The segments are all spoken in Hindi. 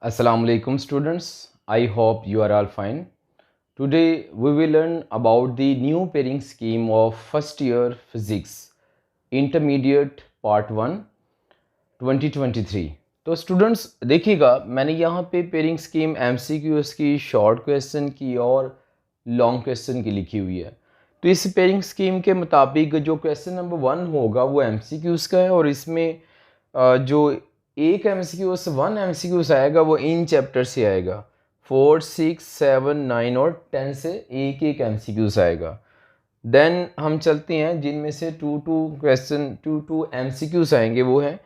Assalamu alaikum students. I hope you are all fine. Today we will learn about the new pairing scheme of first year physics intermediate part 1 2023. तो स्टूडेंट्स देखिएगा, मैंने यहाँ पे पेयरिंग स्कीम MCQs की, शॉर्ट क्वेश्चन की और लॉन्ग क्वेश्चन की लिखी हुई है। तो इस पेयरिंग स्कीम के मुताबिक जो क्वेश्चन नंबर 1 होगा वो MCQs का है और इसमें जो एक वन MCQs आएगा वो इन चैप्टर से आएगा। 4, 6, 7, 9 और 10 से एक एक MCQs आएगा। देन हम चलते हैं जिनमें से टू MCQs आएंगे, वो है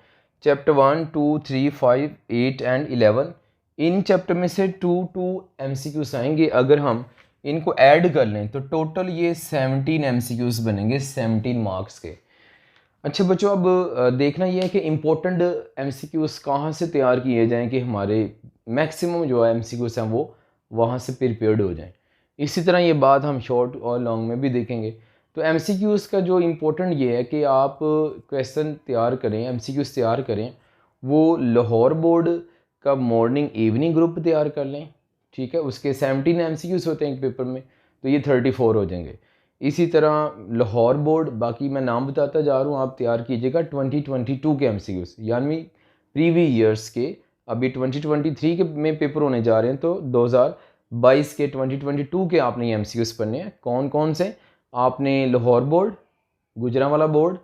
चैप्टर 1, 2, 3, 5, 8 एंड 11। इन चैप्टर में से टू MCQs आएंगे। अगर हम इनको ऐड कर लें तो टोटल ये 17 MCQs बनेंगे 17 मार्क्स के। अच्छा बच्चों, अब देखना ये है कि इम्पोर्टेंट MCQs कहाँ से तैयार किए जाएं कि हमारे मैक्सिमम जो है MCQs हैं वो वहाँ से प्रिपेयर्ड हो जाएं। इसी तरह ये बात हम शॉर्ट और लॉन्ग में भी देखेंगे। तो MCQs का जो इम्पोर्टेंट ये है कि आप क्वेश्चन तैयार करें, MCQs तैयार करें, वो लाहौर बोर्ड का मॉर्निंग इवनिंग ग्रुप तैयार कर लें। ठीक है, उसके 17 MCQs होते हैं एक पेपर में, तो ये 34 हो जाएंगे। इसी तरह लाहौर बोर्ड, बाकी मैं नाम बताता जा रहा हूँ, आप तैयार कीजिएगा 2022 के MCQs, यानी प्रीवियस ईयर्स के। अभी 2023 के में पेपर होने जा रहे हैं, तो 2022 के 2022 के आपने ये MCQs पढ़ने हैं। कौन कौन से? आपने Lahore board, Gujranwala board,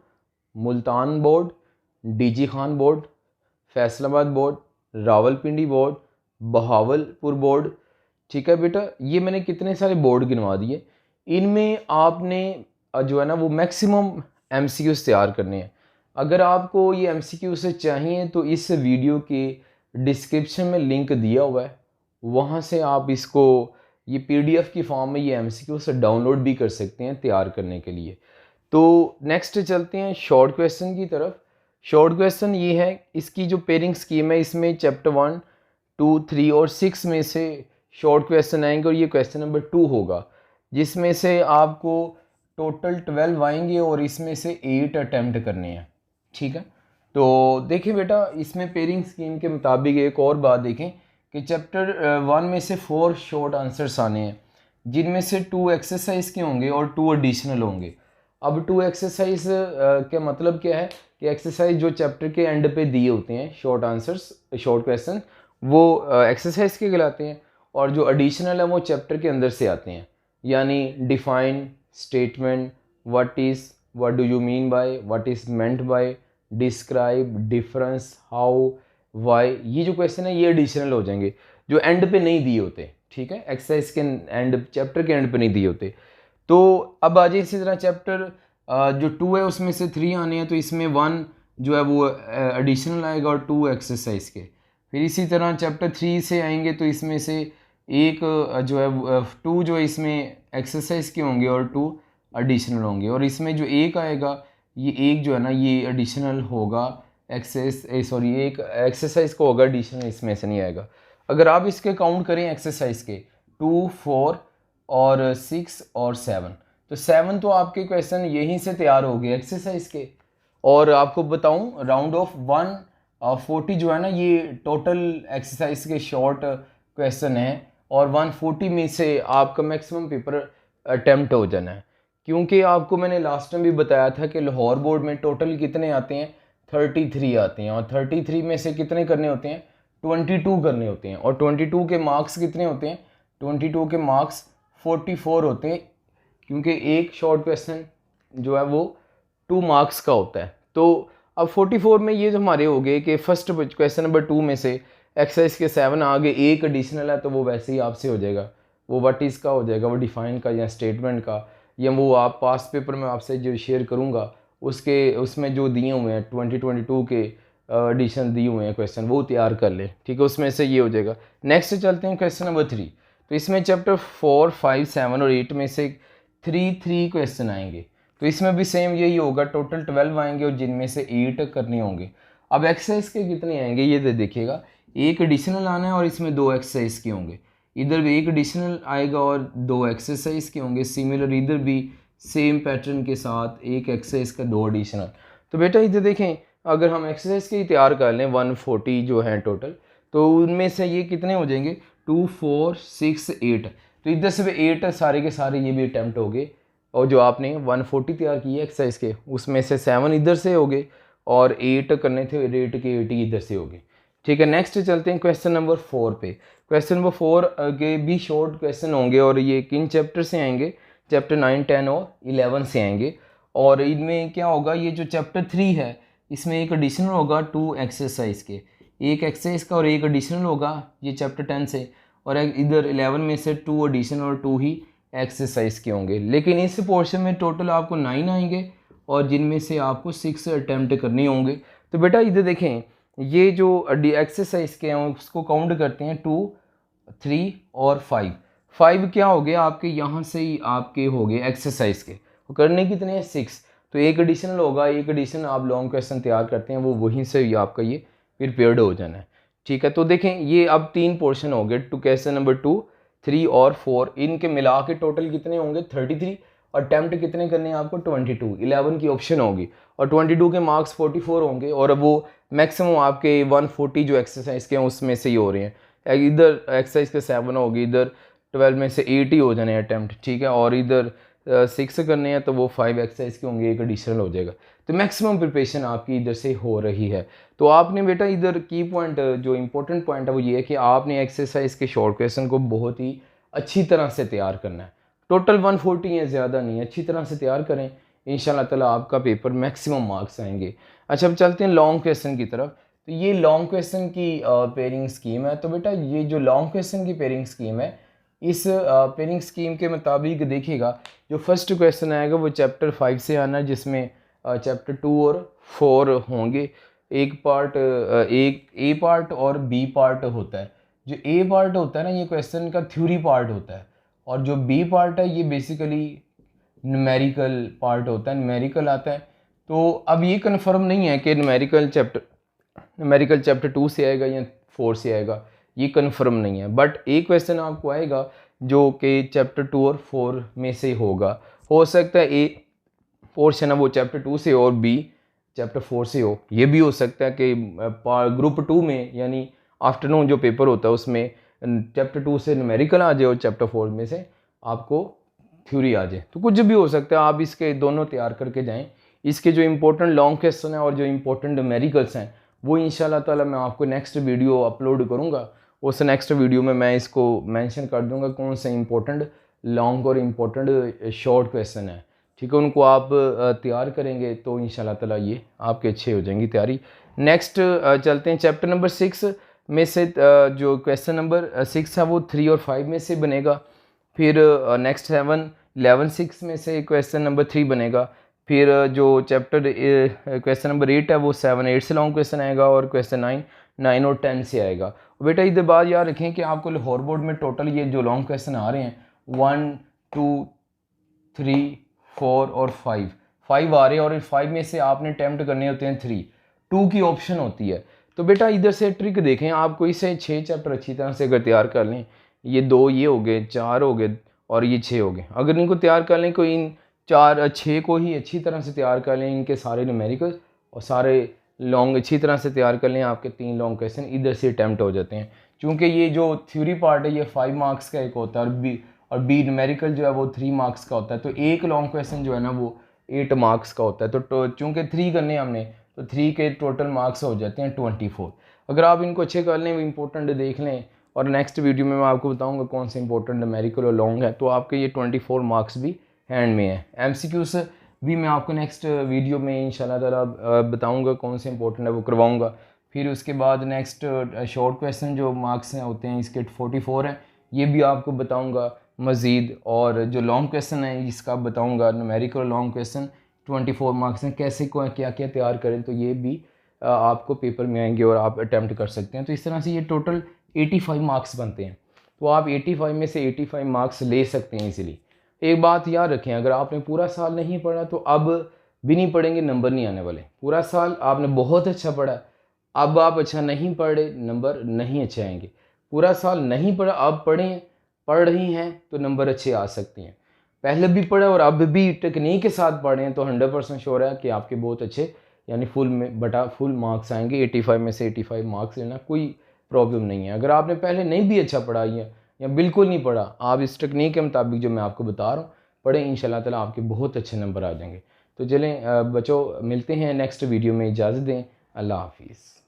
Multan board, DG Khan board, Faisalabad board, Rawalpindi board, Bahawalpur board. ठीक है बेटा, ये मैंने कितने सारे बोर्ड गिनवा दिए। इनमें आपने जो है ना वो मैक्सिमम MCQs तैयार करने हैं। अगर आपको ये MCQs चाहिए तो इस वीडियो के डिस्क्रिप्शन में लिंक दिया हुआ है, वहाँ से आप इसको ये PDF की फॉर्म में ये MCQs डाउनलोड भी कर सकते हैं तैयार करने के लिए। तो नेक्स्ट चलते हैं शॉर्ट क्वेश्चन की तरफ। शॉर्ट क्वेश्चन ये है, इसकी जो पेयरिंग स्कीम है इसमें चैप्टर 1, 2, 3 और 6 में से शॉर्ट क्वेश्चन आएंगे और ये क्वेश्चन नंबर 2 होगा, जिसमें से आपको टोटल 12 आएंगे और इसमें से 8 अटैम्प्ट करने हैं। ठीक है, तो देखिए बेटा, इसमें पेयरिंग स्कीम के मुताबिक एक और बात देखें कि चैप्टर 1 में से 4 शॉर्ट आंसर्स आने हैं, जिनमें से 2 एक्सरसाइज के होंगे और 2 एडिशनल होंगे। अब 2 एक्सरसाइज का मतलब क्या है कि एक्सरसाइज जो चैप्टर के एंड पे दिए होते हैं, शॉर्ट आंसर्स, शॉर्ट क्वेश्चन, वो एक्सरसाइज के कहलाते हैं, और जो एडिशनल है वो चैप्टर के अंदर से आते हैं, यानी define, statement, what do you mean by, what is meant by, describe, difference, how, why. ये जो क्वेश्चन है ये एडिशनल हो जाएंगे, जो एंड पे नहीं दिए होते। ठीक है, एक्सरसाइज के एंड, चैप्टर के एंड पे नहीं दिए होते। तो अब आ जाए इसी तरह चैप्टर जो 2 है उसमें से 3 आने हैं, तो इसमें 1 जो है वो एडिशनल आएगा और 2 एक्सरसाइज के। फिर इसी तरह चैप्टर 3 से आएंगे तो इसमें से एक जो है 2 जो है इसमें एक्सरसाइज के होंगे और 2 एडिशनल होंगे, और इसमें जो एक आएगा ये एक जो है ना ये एडिशनल होगा, एक एक्सरसाइज को होगा एडिशनल, इसमें से नहीं आएगा। अगर आप इसके काउंट करें एक्सरसाइज के 2, 4 और 6 और 7, तो 7 तो आपके क्वेश्चन यहीं से तैयार हो गए एक्सरसाइज के। और आपको बताऊं, राउंड ऑफ 140 जो है ना ये टोटल एक्सरसाइज के शॉर्ट क्वेश्चन है, और 140 में से आपका मैक्सिमम पेपर अटेम्प्ट हो जाना है। क्योंकि आपको मैंने लास्ट टाइम भी बताया था कि लाहौर बोर्ड में टोटल कितने आते हैं, 33 आते हैं, और 33 में से कितने करने होते हैं, 22 करने होते हैं, और 22 के मार्क्स कितने होते हैं, 22 के मार्क्स 44 होते हैं, क्योंकि एक शॉर्ट क्वेश्चन जो है वो 2 मार्क्स का होता है। तो अब 44 में ये जो हमारे हो गए कि फर्स्ट क्वेश्चन नंबर 2 में से एक्सरसाइज के 7 आगे एक एडिशनल है, तो वो वैसे ही आपसे हो जाएगा, वो व्हाट इज़ का हो जाएगा, वो डिफाइन का या स्टेटमेंट का, या वो आप पास्ट पेपर में आपसे जो शेयर करूँगा उसमें जो दिए हुए हैं 2022 के एडिशन दिए हुए हैं क्वेश्चन, वो तैयार कर ले। ठीक है, उसमें से ये हो जाएगा। नेक्स्ट चलते हैं क्वेश्चन नंबर 3। तो इसमें चैप्टर 4, 5, 7 और 8 में से 3 क्वेश्चन आएंगे, तो इसमें भी सेम यही होगा, टोटल 12 आएंगे और जिनमें से 8 करने होंगे। अब एक्सरसाइज के कितने आएंगे ये देखिएगा, एक एडिशनल आना है और इसमें 2 एक्सरसाइज के होंगे, इधर भी एक एडिशनल आएगा और 2 एक्सरसाइज के होंगे। सिमिलर इधर भी सेम पैटर्न के साथ एक एक्सरसाइज का 2 एडिशनल। तो बेटा इधर देखें, अगर हम एक्सरसाइज के ही तैयार कर लें 140 जो है टोटल, तो उनमें से ये कितने हो जाएंगे 2 4 6 8, तो इधर से 8 सारे के सारे ये भी अटैम्प्ट हो गए। और जो आपने 140 तैयार किए एक्सरसाइज के उसमें से 7 इधर से हो गए और 8 करने थे, 8 के 8 इधर से हो गए। ठीक है, नेक्स्ट चलते हैं क्वेश्चन नंबर 4 पे। क्वेश्चन नंबर 4 के भी शॉर्ट क्वेश्चन होंगे और ये किन चैप्टर से आएंगे, चैप्टर 9 10 और 11 से आएंगे। और इनमें क्या होगा, ये जो चैप्टर 3 है इसमें एक एडिशनल होगा 2 एक्सरसाइज के, एक एक्सरसाइज का और एक एडिशनल होगा ये चैप्टर 10 से, और इधर 11 में से 2 एडिशनल और 2 ही एक्सरसाइज के होंगे। लेकिन इस पोर्शन में टोटल आपको 9 आएंगे और जिनमें से आपको 6 अटैम्प्ट करने होंगे। तो बेटा इधर देखें, ये जो एक्सरसाइज के हैं उसको काउंट करते हैं 2 3 और 5। 5 क्या हो गया आपके, यहाँ से ही आपके हो गए एक्सरसाइज के, करने कितने हैं 6, तो एक एडिशनल होगा, एक एडिशनल आप लॉन्ग क्वेश्चन तैयार करते हैं वो वहीं से ही आपका ये प्रिपेयर्ड हो जाना है। ठीक है, तो देखें ये अब 3 पोर्शन हो गए, टू क्वेश्चन नंबर 2 3 और 4, इनके मिला के टोटल कितने होंगे 33, और अटैम्प्ट कितने करने हैं आपको 22, 11 की ऑप्शन होगी और 22 के मार्क्स 44 होंगे, और अब वो मैक्सिमम आपके 140 जो एक्सरसाइज के हैं उसमें से ही हो रहे हैं। इधर एक्सरसाइज के 7 होगी, इधर 12 में से 8 ही हो जाने हैं अटैम्प्ट। ठीक है, और इधर 6 करने हैं तो वो 5 एक्सरसाइज के होंगे, एक एडिशनल हो जाएगा। तो मैक्सिमम प्रिपरेशन आपकी इधर से हो रही है। तो आपने बेटा इधर की पॉइंट जो इंपॉर्टेंट पॉइंट है वो ये है कि आपने एक्सरसाइज के शॉर्ट क्वेश्चन को बहुत ही अच्छी तरह से तैयार करना है। टोटल 140 है, ज़्यादा नहीं है, अच्छी तरह से तैयार करें, इंशाल्लाह ताला आपका पेपर मैक्सिमम मार्क्स आएंगे। अच्छा, अब चलते हैं लॉन्ग क्वेश्चन की तरफ। तो ये लॉन्ग क्वेश्चन की पेयरिंग स्कीम है। तो बेटा ये जो लॉन्ग क्वेश्चन की पेयरिंग स्कीम है, इस पेयरिंग स्कीम के मुताबिक देखिएगा, जो फर्स्ट क्वेश्चन आएगा वो चैप्टर 5 से आना है, जिसमें चैप्टर 2 और 4 होंगे। एक पार्ट एक ए पार्ट और बी पार्ट होता है। जो ए पार्ट होता है ना, ये क्वेश्चन का थ्योरी पार्ट होता है, और जो बी पार्ट है ये बेसिकली न्यूमेरिकल पार्ट होता है, न्यूमेरिकल आता है। तो अब ये कंफर्म नहीं है कि न्यूमेरिकल चैप्टर 2 से आएगा या 4 से आएगा, ये कंफर्म नहीं है, बट एक क्वेश्चन आपको आएगा जो कि चैप्टर 2 और 4 में से होगा। हो सकता है ए पोर्शन है वो चैप्टर 2 से और बी चैप्टर 4 से हो। ये भी हो सकता है कि ग्रुप 2 में यानी आफ्टरनून जो पेपर होता है उसमें चैप्टर 2 से न्यूमेरिकल आ जाए और चैप्टर 4 में से आपको थ्योरी आ जाए। तो कुछ भी हो सकता है, आप इसके दोनों तैयार करके जाएं। इसके जो इंपॉर्टेंट लॉन्ग क्वेश्चन हैं और जो इंपॉर्टेंट न्यूमेरिकल्स हैं वो इंशाल्लाह ताला मैं आपको नेक्स्ट वीडियो अपलोड करूँगा। उस नेक्स्ट वीडियो में मैं इसको मेंशन कर दूंगा कौन से इंपॉर्टेंट लॉन्ग और इम्पोर्टेंट शॉर्ट क्वेश्चन है। ठीक है, उनको आप तैयार करेंगे तो इंशाल्लाह ताला ये आपके अच्छे हो जाएंगी तैयारी। नेक्स्ट चलते हैं चैप्टर नंबर 6 में से जो क्वेश्चन नंबर 6 है वो 3 और 5 में से बनेगा। फिर नेक्स्ट 7 11 6 में से क्वेश्चन नंबर 3 बनेगा। फिर जो चैप्टर क्वेश्चन नंबर 8 है वो 7 8 से लॉन्ग क्वेश्चन आएगा, और क्वेश्चन 9 और 10 से आएगा। बेटा इधर बात याद रखें कि आपको लाहौर बोर्ड में टोटल ये जो लॉन्ग क्वेश्चन आ रहे हैं 1 2 3 4 और 5 आ रहे हैं, और इन 5 में से आपने अटैम्प्ट करने होते हैं 3, 2 की ऑप्शन होती है। तो बेटा इधर से ट्रिक देखें, आपको इसे 6 चैप्टर अच्छी तरह से अगर तैयार कर लें, ये 2 ये हो गए, 4 हो गए और ये 6 हो गए, अगर इनको तैयार कर लें, कोई इन 6 को ही अच्छी तरह से तैयार कर लें, इनके सारे न्यूमेरिकल और सारे लॉन्ग अच्छी तरह से तैयार कर लें, आपके 3 लॉन्ग क्वेश्चन इधर से अटैम्प्ट हो जाते हैं। क्योंकि ये जो थ्योरी पार्ट है ये 5 मार्क्स का एक होता है, और बी न्यूमेरिकल जो है वो 3 मार्क्स का होता है। तो एक लॉन्ग क्वेश्चन जो है ना वो 8 मार्क्स का होता है। तो चूँकि 3 करने हमने, तो 3 के टोटल मार्क्स हो जाते हैं 24। अगर आप इनको अच्छे कर लें, इंपॉर्टेंट देख लें, और नेक्स्ट वीडियो में मैं आपको बताऊँगा कौन से इंपॉर्टेंट न्यूमेरिकल और लॉन्ग है, तो आपके ये 24 मार्क्स भी हैंड में है। MCQs भी मैं आपको नेक्स्ट वीडियो में इंशाल्लाह ताला बताऊंगा कौन से इंपॉर्टेंट है वो करवाऊंगा। फिर उसके बाद नेक्स्ट शॉर्ट क्वेश्चन जो मार्क्स हैं होते हैं इसके 44 हैं, ये भी आपको बताऊंगा मज़ीद। और जो लॉन्ग क्वेश्चन है इसका बताऊंगा, न्यूमेरिकल लॉन्ग क्वेश्चन 24 मार्क्स हैं, कैसे क्या क्या तैयार करें, तो ये भी आपको पेपर में आएंगे और आप अटैम्प्ट कर सकते हैं। तो इस तरह से ये टोटल 85 मार्क्स बनते हैं। तो आप 85 में से 85 मार्क्स ले सकते हैं इजीली। एक बात याद रखें, अगर आपने पूरा साल नहीं पढ़ा तो अब भी नहीं पढ़ेंगे, नंबर नहीं आने वाले। पूरा साल आपने बहुत अच्छा पढ़ा, अब आप अच्छा नहीं पढ़े, नंबर नहीं अच्छे आएंगे। पूरा साल नहीं पढ़ा, अब पढ़ रही हैं तो नंबर अच्छे आ सकते हैं। पहले भी पढ़े और अब भी टेक्निक के साथ पढ़े हैं तो 100% श्योर है कि आपके बहुत अच्छे यानी फुल मार्क्स आएंगे। 85 में से 85 मार्क्स लेना कोई प्रॉब्लम नहीं है। अगर आपने पहले नहीं भी अच्छा पढ़ा या बिल्कुल नहीं पढ़ा, आप इस टेक्निक के मुताबिक जो मैं आपको बता रहा हूँ पढ़ें, इंशाल्लाह ताला आपके बहुत अच्छे नंबर आ जाएंगे। तो चलें बच्चों, मिलते हैं नेक्स्ट वीडियो में, इजाज़त दें, अल्लाह हाफिज़।